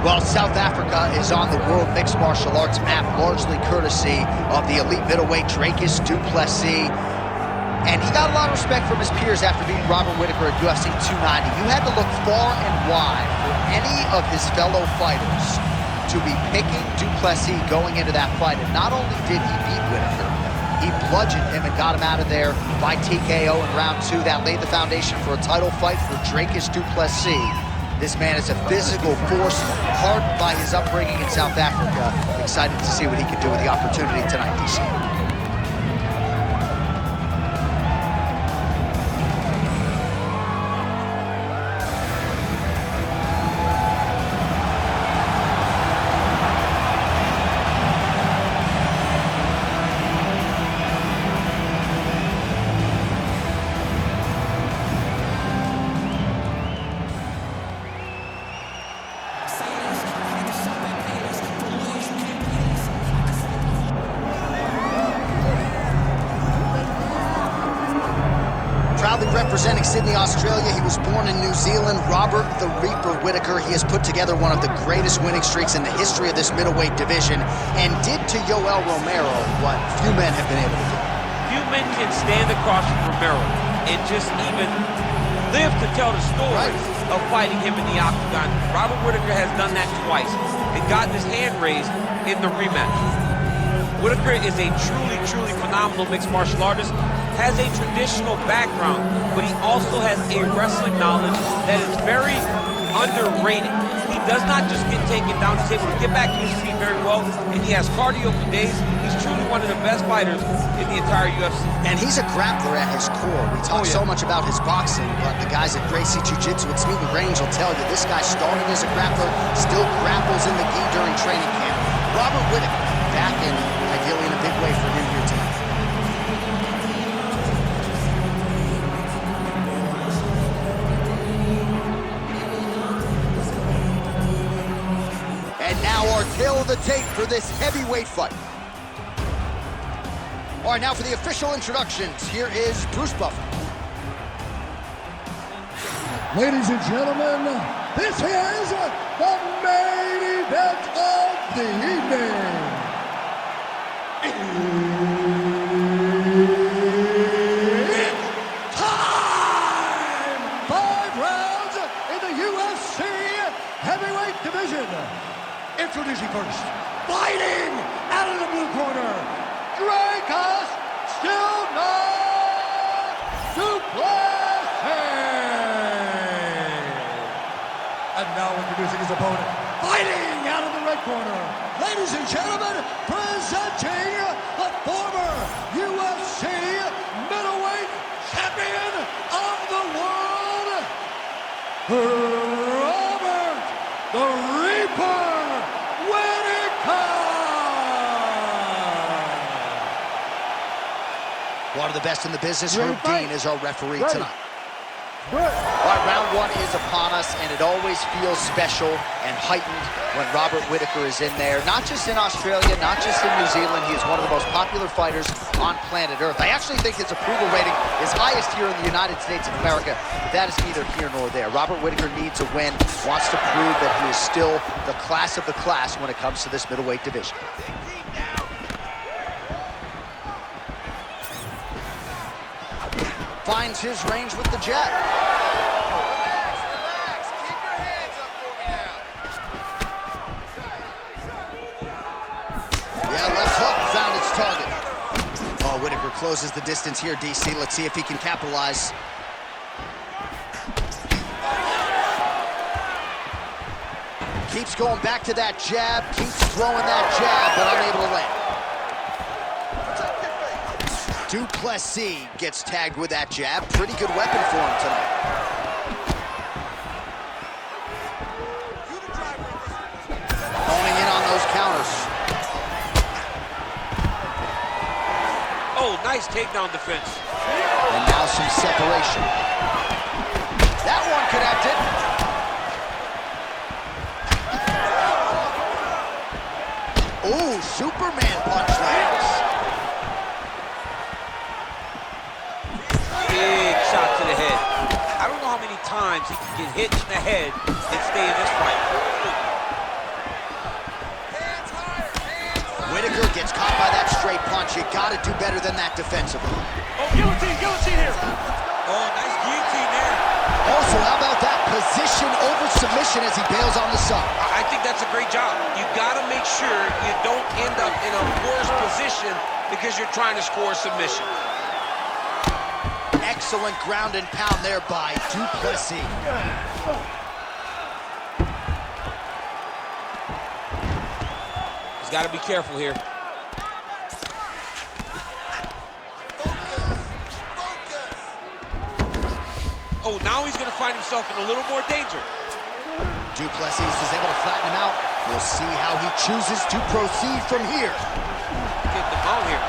Well, South Africa is on the World Mixed Martial Arts map, largely courtesy of the elite middleweight Dricus Du Plessis. And he got a lot of respect from his peers after beating Robert Whittaker at UFC 290. You had to look far and wide for any of his fellow fighters to be picking Du Plessis going into that fight. And not only did he beat Whittaker, he bludgeoned him and got him out of there by TKO in round 2. That laid the foundation for a title fight for Dricus Du Plessis. This man is a physical force, hardened by his upbringing in South Africa. Excited to see what he can do with the opportunity tonight, DC. Proudly representing Sydney, Australia, he was born in New Zealand, Robert the Reaper Whittaker. He has put together one of the greatest winning streaks in the history of this middleweight division and did to Yoel Romero what few men have been able to do. Few men can stand across from Romero and just even live to tell the story of fighting him in the octagon. Robert Whittaker has done that twice and gotten his hand raised in the rematch. Whittaker is a truly phenomenal mixed martial artist, has a traditional background, but he also has a wrestling knowledge that is very underrated. He does not just get taken down, he's able to get back to his feet very well, and he has cardio for days. He's truly one of the best fighters in the entire UFC. And he's a grappler at his core. We talk so much about his boxing, but the guys at Gracie Jiu-Jitsu at Smeaton Range will tell you this guy started as a grappler, still grapples in the gi during training camp. Robert Whittaker back in, ideally in a big way for him here tonight. And now our tail of the tape for this heavyweight fight. All right, now for the official introductions, here is Bruce Buffer. Ladies and gentlemen, this is the main event of the evening. It's time! 5 rounds in the UFC heavyweight division. Introducing first, fighting out of the blue corner, Dricus Du Plessis. And now introducing his opponent, fighting out of the red corner, ladies and gentlemen, presenting the former UFC middleweight champion of the world, Robert the Reaper Whittaker. One of the best in the business, Herb Dean, is our referee tonight. All right, round 1 is upon us, and it always feels special and heightened when Robert Whittaker is in there. Not just in Australia, not just in New Zealand. He is one of the most popular fighters on planet Earth. I actually think his approval rating is highest here in the United States of America. But that is neither here nor there. Robert Whittaker needs a win, wants to prove that he is still the class of the class when it comes to this middleweight division. Finds his range with the jab. Relax. Keep your hands up for me now. Yeah, left hook found its target. Oh, Whittaker closes the distance here, DC. Let's see if he can capitalize. Keeps going back to that jab, keeps throwing that jab, but unable to land. Du Plessis gets tagged with that jab. Pretty good weapon for him tonight. Honing in on those counters. Oh, nice takedown defense. And now some separation. That one connected. Ooh, Superman punch lands. Big shot to the head. I don't know how many times he can get hit in the head and stay in this fight. straight punch. You gotta do better than that defensively. Oh, guillotine here. Oh, nice guillotine there. Also, how about that position over submission as he bails on the sub? I think that's a great job. You gotta make sure you don't end up in a worse position because you're trying to score a submission. Excellent ground and pound there by Du Plessis. He's got to be careful here. Oh, now he's going to find himself in a little more danger. Du Plessis is able to flatten him out. We'll see how he chooses to proceed from here. Get the ball here.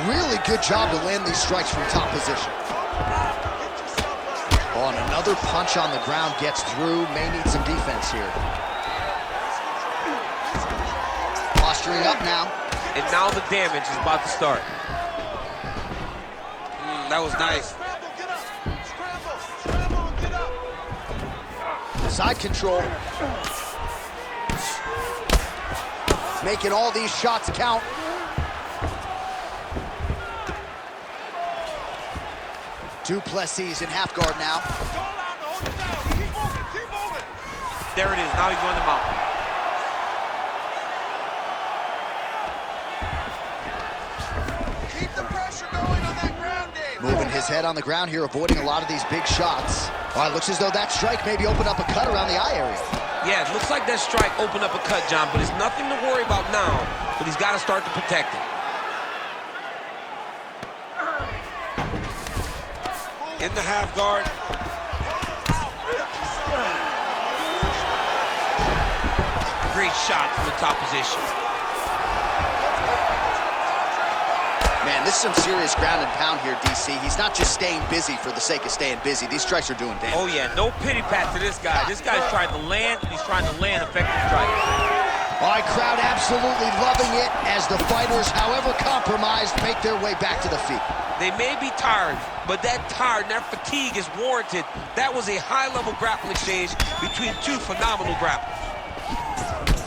Really good job to land these strikes from top position. Oh, and another punch on the ground gets through. May need some defense here. Posturing up now. And now the damage is about to start. That was nice. Side control. Making all these shots count. Du Plessis in half guard now. There it is. Now he's going to mount. Keep the pressure going on that ground game. Moving his head on the ground here, avoiding a lot of these big shots. All right, looks as though that strike maybe opened up a cut around the eye area. Yeah, it looks like that strike opened up a cut, John, but it's nothing to worry about now, but he's got to start to protect it. In the half guard. Great shot from the top position. Man, this is some serious ground and pound here, DC. He's not just staying busy for the sake of staying busy. These strikes are doing damage. Oh, yeah, no pity pat to this guy. This guy's trying to land, and he's trying to land effective strikes. All right, crowd absolutely loving it as the fighters, however compromised, make their way back to the feet. They may be tired, but that fatigue is warranted. That was a high-level grappling exchange between two phenomenal grapplers.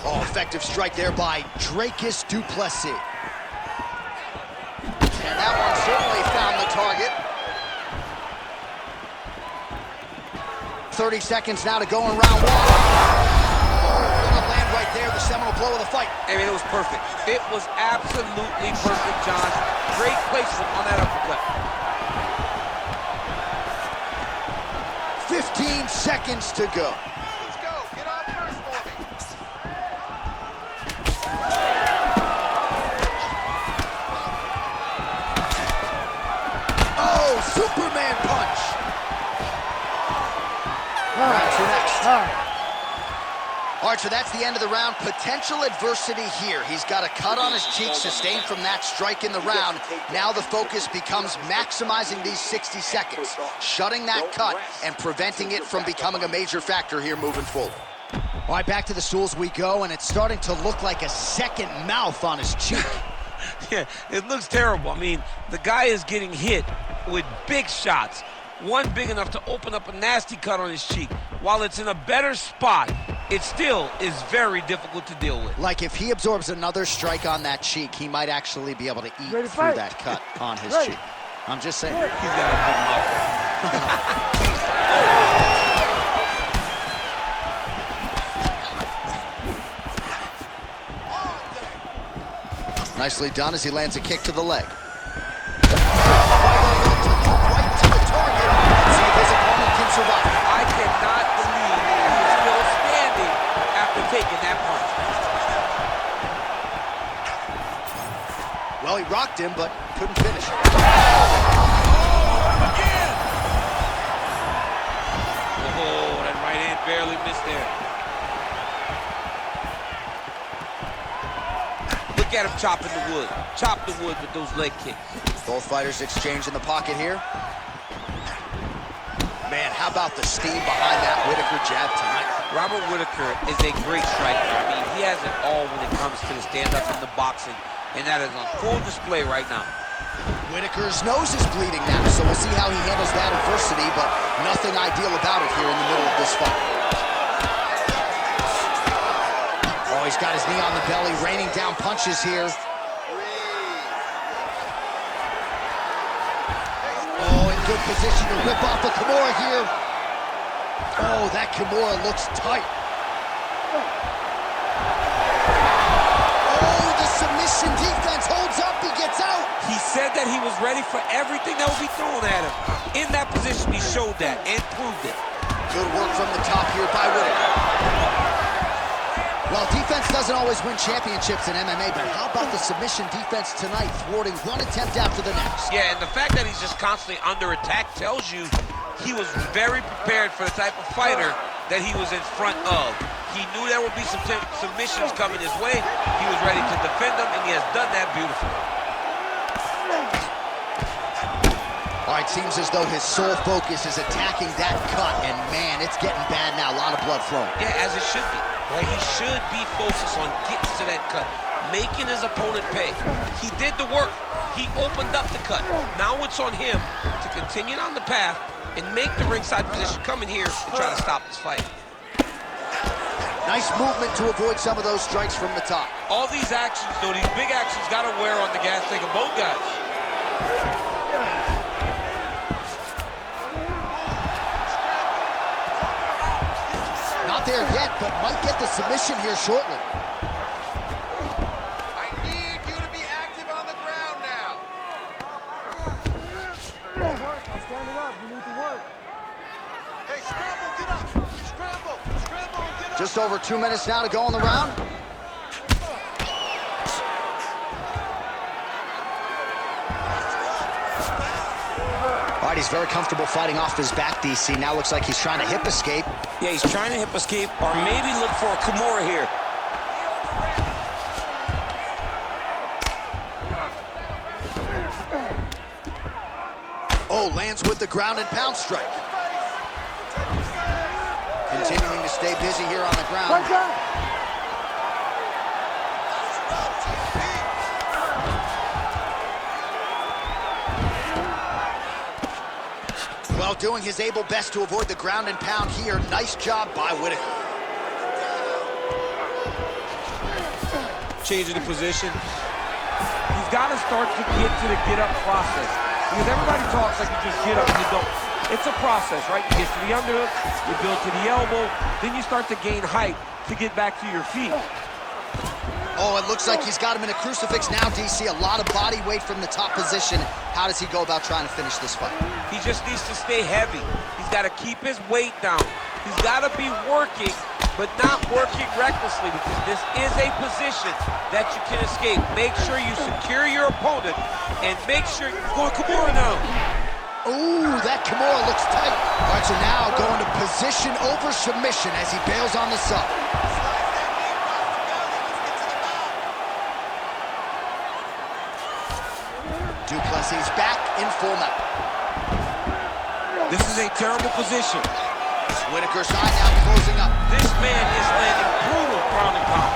Oh, effective strike there by Dricus Du Plessis. And that one certainly found the target. 30 seconds now to go in round one. Gonna land right there, the seminal blow of the fight. I mean, it was perfect. It was absolutely perfect, John. Great placement on that uppercut. 15 seconds to go. Let's go. Get on first for me. Oh, Superman punch. Round two next. All right, so that's the end of the round. Potential adversity here. He's got a cut on his cheek sustained from that strike in the round. Now the focus becomes maximizing these 60 seconds, shutting that cut and preventing it from becoming a major factor here moving forward. All right, back to the stools we go, and it's starting to look like a second mouth on his cheek. Yeah, it looks terrible. I mean, the guy is getting hit with big shots. One big enough to open up a nasty cut on his cheek. While it's in a better spot, it still is very difficult to deal with. Like if he absorbs another strike on that cheek, he might actually be able to eat through that cut on his cheek. I'm just saying. He's got a big mouth. Nicely done as he lands a kick to the leg. I cannot believe he's still standing after taking that punch. Well, he rocked him, but couldn't finish it. Again! Oh, that right hand barely missed there. Look at him chopping the wood. Chop the wood with those leg kicks. Both fighters exchange in the pocket here. Man, how about the steam behind that Whittaker jab tonight? Robert Whittaker is a great striker. I mean, he has it all when it comes to the stand-up in the boxing. and that is on full display right now. Whittaker's nose is bleeding now, so we'll see how he handles that adversity, but nothing ideal about it here in the middle of this fight. Oh, he's got his knee on the belly, raining down punches here. Oh, in good position to rip off a Kimura here. Oh, that Kimura looks tight. Oh, the submission defense holds up, he gets out. He said that he was ready for everything that would be thrown at him. In that position, he showed that and proved it. Good work from the top here by Whittaker. Well, defense doesn't always win championships in MMA, but how about the submission defense tonight, thwarting one attempt after the next? Yeah, and the fact that he's just constantly under attack tells you he was very prepared for the type of fighter that he was in front of. He knew there would be some submissions coming his way. He was ready to defend them, and he has done that beautifully. All right, seems as though his sole focus is attacking that cut, and man, it's getting bad now. A lot of blood flowing. Yeah, as it should be. Right? He should be focused on getting to that cut, making his opponent pay. He did the work. He opened up the cut. Now it's on him to continue on the path and make the ringside position come in here and try to stop this fight. Nice movement to avoid some of those strikes from the top. All these actions, though, these big actions, got to wear on the gas tank of both guys. Not there yet, but might get the submission here shortly. I need you to be active on the ground now. I'm standing up. You need to work. Hey, scramble, get up. Scramble, scramble, and get up. Just over 2 minutes now to go in the round. All right, he's very comfortable fighting off his back, DC. Now looks like he's trying to hip escape. Yeah, he's trying to hip escape or maybe look for a Kimura here. Oh, lands with the ground and pound strike. Continuing to stay busy here on the ground. Well, doing his able best to avoid the ground and pound here. Nice job by Whittaker. Changing the position. He's got to start to get to the get-up process. Because everybody talks like you just get up and you don't. It's a process, right? You get to the underhook, you build to the elbow, then you start to gain height to get back to your feet. Oh, it looks like he's got him in a crucifix now, DC. A lot of body weight from the top position. How does he go about trying to finish this fight? He just needs to stay heavy. He's got to keep his weight down. He's got to be working, but not working recklessly, because this is a position that you can escape. Make sure you secure your opponent, and make sure you're going Kimura now. Ooh, that Kimura looks tight. All right, so now going to position over submission as he bails on the sub. Du Plessis back in full mount. This is a terrible position. Whittaker's side now closing up. This man is landing brutal ground and pound.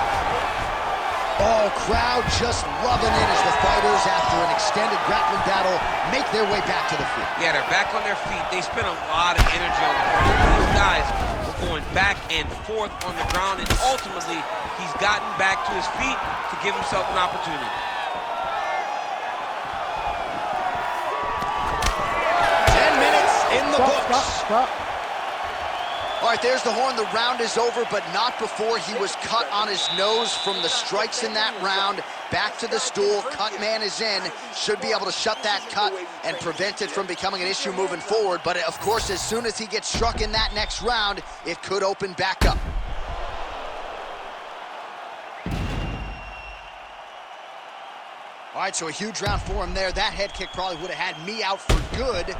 Oh, crowd just loving it as the fighters, after an extended grappling battle, make their way back to the field. Yeah, they're back on their feet. They spent a lot of energy on the ground. These guys were going back and forth on the ground, and ultimately, he's gotten back to his feet to give himself an opportunity. In the books. Stop. All right, there's the horn. The round is over, but not before he was cut on his nose from the strikes in that round. Back to the stool. Cut man is in. Should be able to shut that cut and prevent it from becoming an issue moving forward. But, of course, as soon as he gets struck in that next round, it could open back up. All right, so a huge round for him there. That head kick probably would have had me out for good.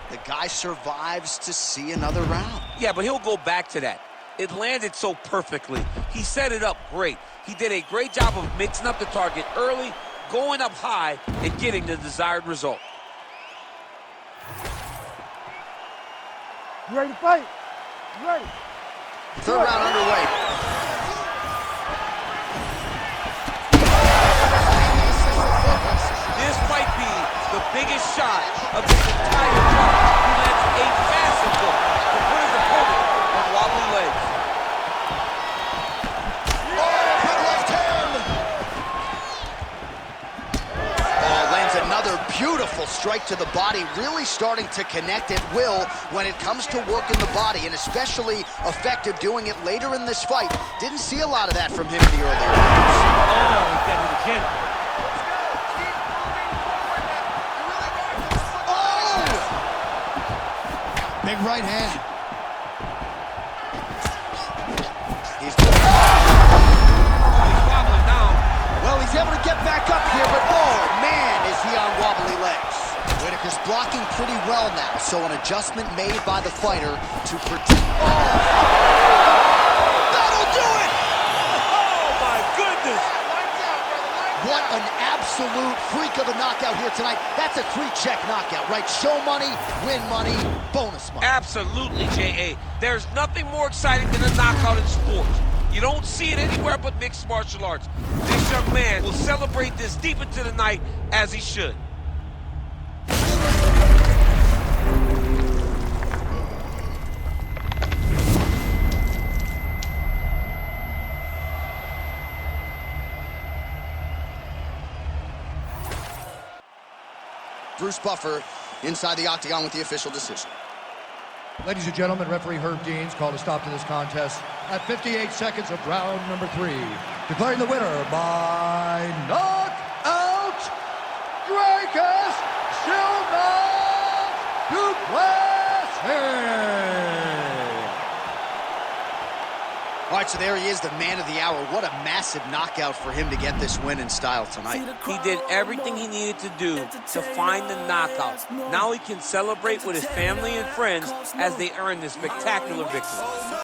The guy survives to see another round. Yeah, but he'll go back to that. It landed so perfectly. He set it up great. He did a great job of mixing up the target early, going up high, and getting the desired result. You ready to fight? You ready? Third round underway. powerful strike to the body, really starting to connect at will when it comes to working the body, and especially effective doing it later in this fight. Didn't see a lot of that from him in the earlier rounds. Oh, he's dead to the chin. Big right hand. He's Wobbling down. Well, he's able to get back up here, but oh man, is he on wobbly legs. Whittaker's blocking pretty well now, so an adjustment made by the fighter to protect. Oh! That'll do it! Oh, my goodness. What an absolute freak of a knockout here tonight. That's a 3-check knockout, right? Show money, win money, bonus money. Absolutely, J.A. There's nothing more exciting than a knockout in sports. You don't see it anywhere but mixed martial arts. This young man will celebrate this deep into the night as he should. Bruce Buffer inside the octagon with the official decision. Ladies and gentlemen, referee Herb Deans called a stop to this contest at 58 seconds of round number 3, declaring the winner by knockout, Dricus Du Plessis. All right, so there he is, the man of the hour. What a massive knockout for him to get this win in style tonight. He did everything he needed to do to find the knockout. Now he can celebrate with his family and friends as they earn this spectacular victory.